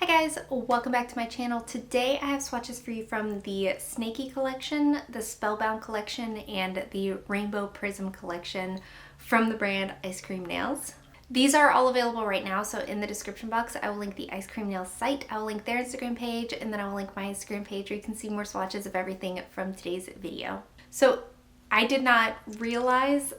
Hi guys, welcome back to my channel. Today I have swatches for you from the Snaky collection, the Spellbound collection, and the Rainbow Prism collection from the brand Iscream Nails. These are all available right now, so in the description box I will link the Iscream Nails site, I will link their Instagram page, and then I will link my Instagram page where you can see more swatches of everything from today's video. So I did not realize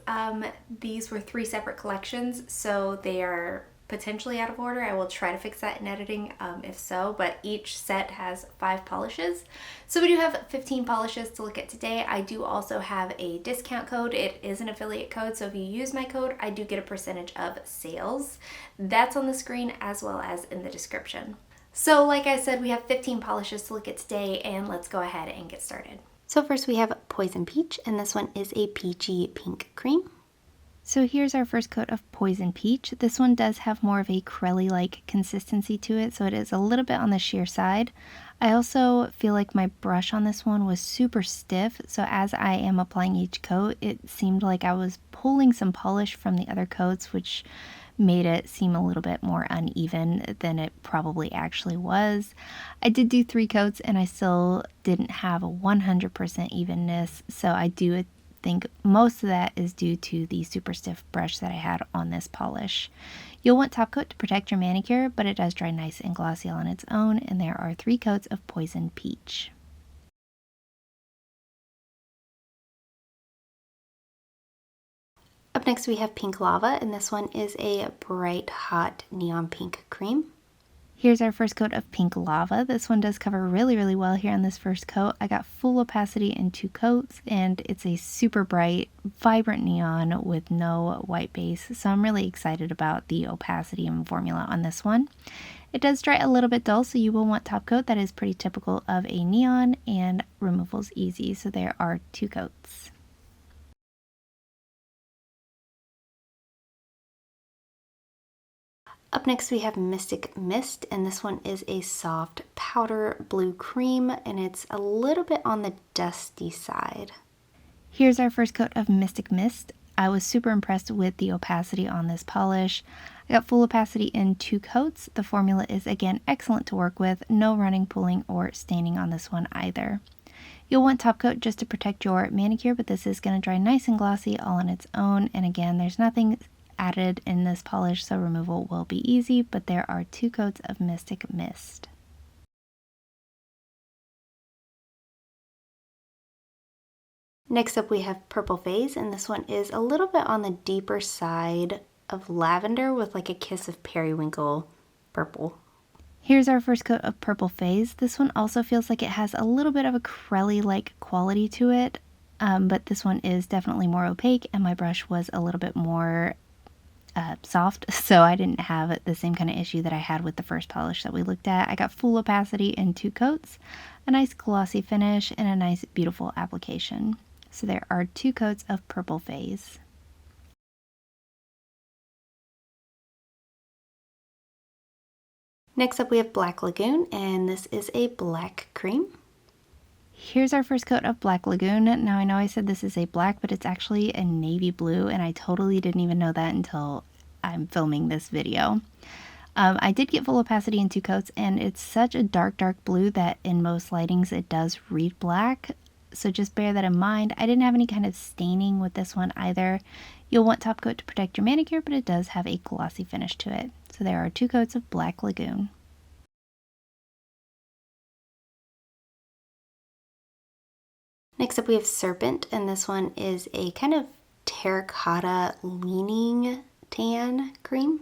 these were three separate collections, so they are potentially out of order. I will try to fix that in editing if so, but each set has 5 polishes. So we do have 15 polishes to look at today. I do also have a discount code. It is an affiliate code, so if you use my code, I do get a percentage of sales. That's on the screen as well as in the description. So like I said, we have 15 polishes to look at today, and let's go ahead and get started. So first we have Poison Peach, and this one is a peachy pink cream. So here's our first coat of Poison Peach. This one does have more of a crelly-like consistency to it, so it is a little bit on the sheer side. I also feel like my brush on this one was super stiff, so as I am applying each coat, it seemed like I was pulling some polish from the other coats, which made it seem a little bit more uneven than it probably actually was. I did do 3 coats and I still didn't have a 100% evenness, so I do think most of that is due to the super stiff brush that I had on this polish. You'll want top coat to protect your manicure, but it does dry nice and glossy on its own, and there are 3 coats of Poison Peach. Up next we have Pink Lava, and this one is a bright hot neon pink cream. Here's our first coat of Pink Lava. This one does cover really well here on this first coat. I got full opacity in 2 coats, and it's a super bright, vibrant neon with no white base, so I'm really excited about the opacity and formula on this one. It does dry a little bit dull, so you will want top coat. That is pretty typical of a neon, and removal's easy, so there are 2 coats. Up next we have Mystic Mist, and this one is a soft powder blue cream, and it's a little bit on the dusty side. Here's our first coat of Mystic Mist. I was super impressed with the opacity on this polish. I got full opacity in 2 coats. The formula is again excellent to work with, no running, pulling, or staining on this one either. You'll want top coat just to protect your manicure, but this is going to dry nice and glossy all on its own, and again there's nothing added in this polish, so removal will be easy, but there are 2 coats of Mystic Mist. Next up we have Purple Phase, and this one is a little bit on the deeper side of lavender with like a kiss of periwinkle purple. Here's our first coat of Purple Phase. This one also feels like it has a little bit of a crelly-like quality to it, but this one is definitely more opaque, and my brush was a little bit more soft, so I didn't have the same kind of issue that I had with the first polish that we looked at. I got full opacity in 2 coats, a nice glossy finish, and a nice beautiful application. So there are 2 coats of Purple Phase. Next up we have Black Lagoon, and this is a black cream. Here's our first coat of Black Lagoon. Now I know I said this is a black, but it's actually a navy blue, and I totally didn't even know that until I'm filming this video. I did get full opacity in 2 coats, and it's such a dark blue that in most lightings it does read black, so just bear that in mind. I didn't have any kind of staining with this one either. You'll want top coat to protect your manicure, but it does have a glossy finish to it. So there are 2 coats of Black Lagoon. Next up we have Serpent, and this one is a kind of terracotta leaning tan cream.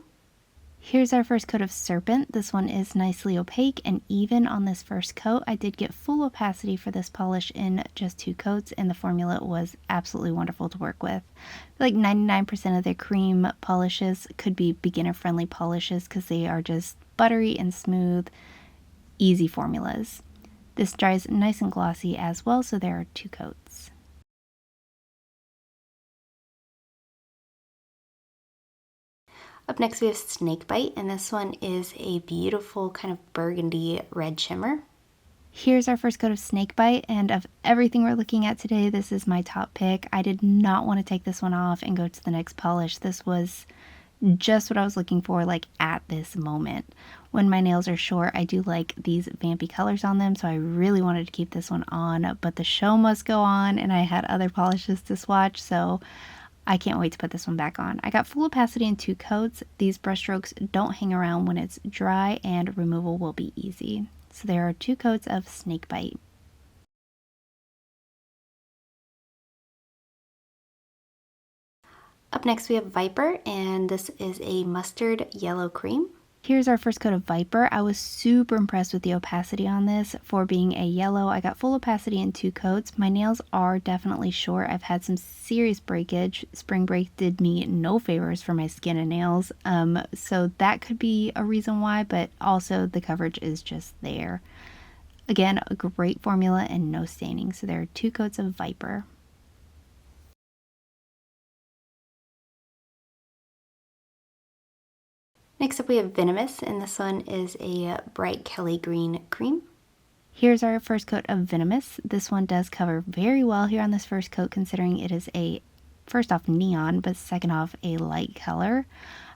Here's our first coat of Serpent. This one is nicely opaque and even on this first coat. I did get full opacity for this polish in just 2 coats, and the formula was absolutely wonderful to work with. Like 99% of the cream polishes could be beginner-friendly polishes because they are just buttery and smooth, easy formulas. This dries nice and glossy as well, so there are 2 coats. Up next we have Snakebite, and this one is a beautiful kind of burgundy red shimmer. Here's our first coat of Snakebite, and of everything we're looking at today, this is my top pick. I did not want to take this one off and go to the next polish. This was just what I was looking for, like at this moment. when my nails are short, I do like these vampy colors on them, so I really wanted to keep this one on, but the show must go on and I had other polishes to swatch, so I can't wait to put this one back on. I got full opacity in 2 coats. These brush strokes don't hang around when it's dry and removal will be easy. So there are 2 coats of Snakebite. Up next we have Viper, and this is a mustard yellow cream. Here's our first coat of Viper. I was super impressed with the opacity on this for being a yellow. I got full opacity in 2 coats. My nails are definitely short. I've had some serious breakage. Spring break did me no favors for my skin and nails. So that could be a reason why, but also the coverage is just there. Again, a great formula and no staining. So there are 2 coats of Viper. Next up we have Venomous, and this one is a bright Kelly green cream. Here's our first coat of Venomous. This one does cover very well here on this first coat, considering it is a, first off, neon, but second off, a light color.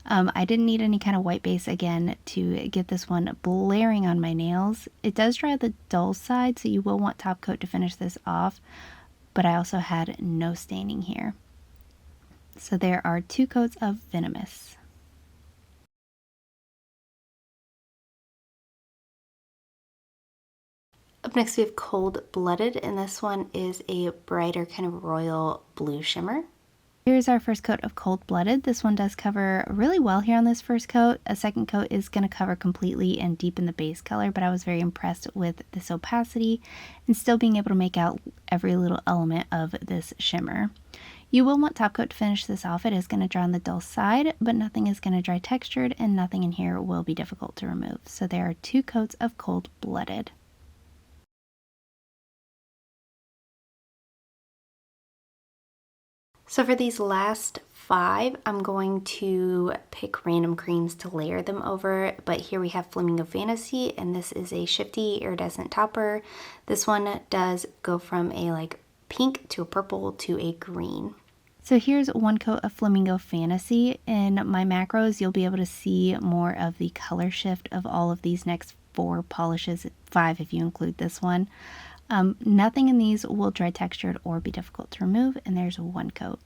I didn't need any kind of white base again to get this one blaring on my nails. It does dry the dull side, so you will want top coat to finish this off, but I also had no staining here. So there are 2 coats of Venomous. Up next we have Cold Blooded, and this one is a brighter kind of royal blue shimmer. Here's our first coat of Cold Blooded. This one does cover really well here on this first coat. A second coat is going to cover completely and deepen the base color, but I was very impressed with this opacity and still being able to make out every little element of this shimmer. You will want top coat to finish this off. It is going to dry on the dull side, but nothing is going to dry textured and nothing in here will be difficult to remove. So there are 2 coats of Cold Blooded. So for these last 5, I'm going to pick random creams to layer them over, but here we have Flamingo Fantasy, and this is a shifty iridescent topper. This one does go from a like pink to a purple to a green. So here's 1 coat of Flamingo Fantasy. In my macros, you'll be able to see more of the color shift of all of these next 4 polishes, 5 if you include this one. Nothing in these will dry textured or be difficult to remove, and there's 1 coat.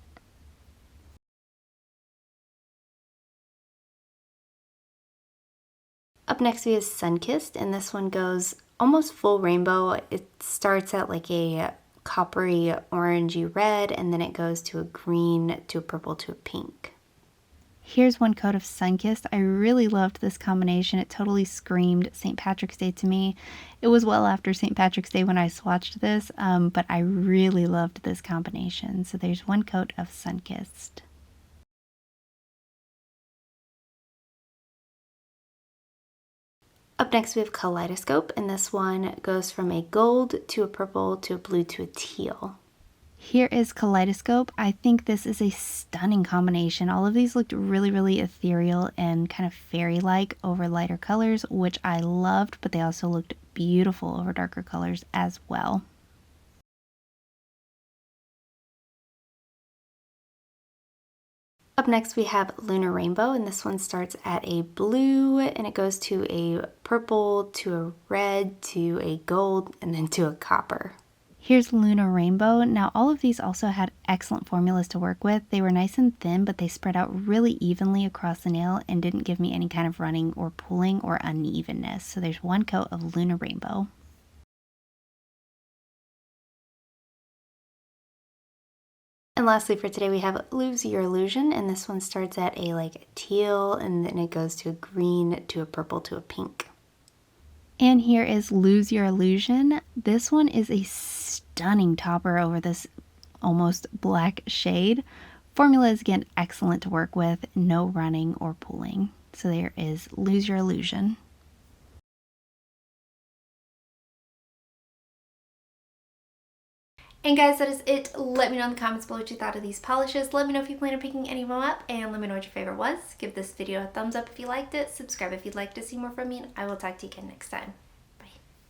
Up next we have Sunkissed, and this one goes almost full rainbow. It starts at like a coppery orangey red, and then it goes to a green, to a purple, to a pink. Here's 1 coat of Sunkissed. I really loved this combination. It totally screamed St. Patrick's Day to me. It was well after St. Patrick's Day when I swatched this, but I really loved this combination. So there's 1 coat of Sunkissed. Up next we have Kaleidoscope, and this one goes from a gold to a purple to a blue to a teal. Here is Kaleidoscope. I think this is a stunning combination. All of these looked really ethereal and kind of fairy-like over lighter colors, which I loved, but they also looked beautiful over darker colors as well. Up next we have Lunar Rainbow, and this one starts at a blue and it goes to a purple, to a red, to a gold, and then to a copper. Here's Lunar Rainbow. Now all of these also had excellent formulas to work with. They were nice and thin, but they spread out really evenly across the nail and didn't give me any kind of running or pulling or unevenness. So there's 1 coat of Lunar Rainbow. And lastly for today we have Lose Your Illusion, and this one starts at a like teal and then it goes to a green, to a purple, to a pink. And here is Lose Your Illusion. This one is a stunning topper over this almost black shade. Formula is again excellent to work with, no running or pulling. So there is Lose Your Illusion. And guys, that is it. Let me know in the comments below what you thought of these polishes. Let me know if you plan on picking any of them up, and let me know what your favorite was. Give this video a thumbs up if you liked it, subscribe if you'd like to see more from me, and I will talk to you again next time.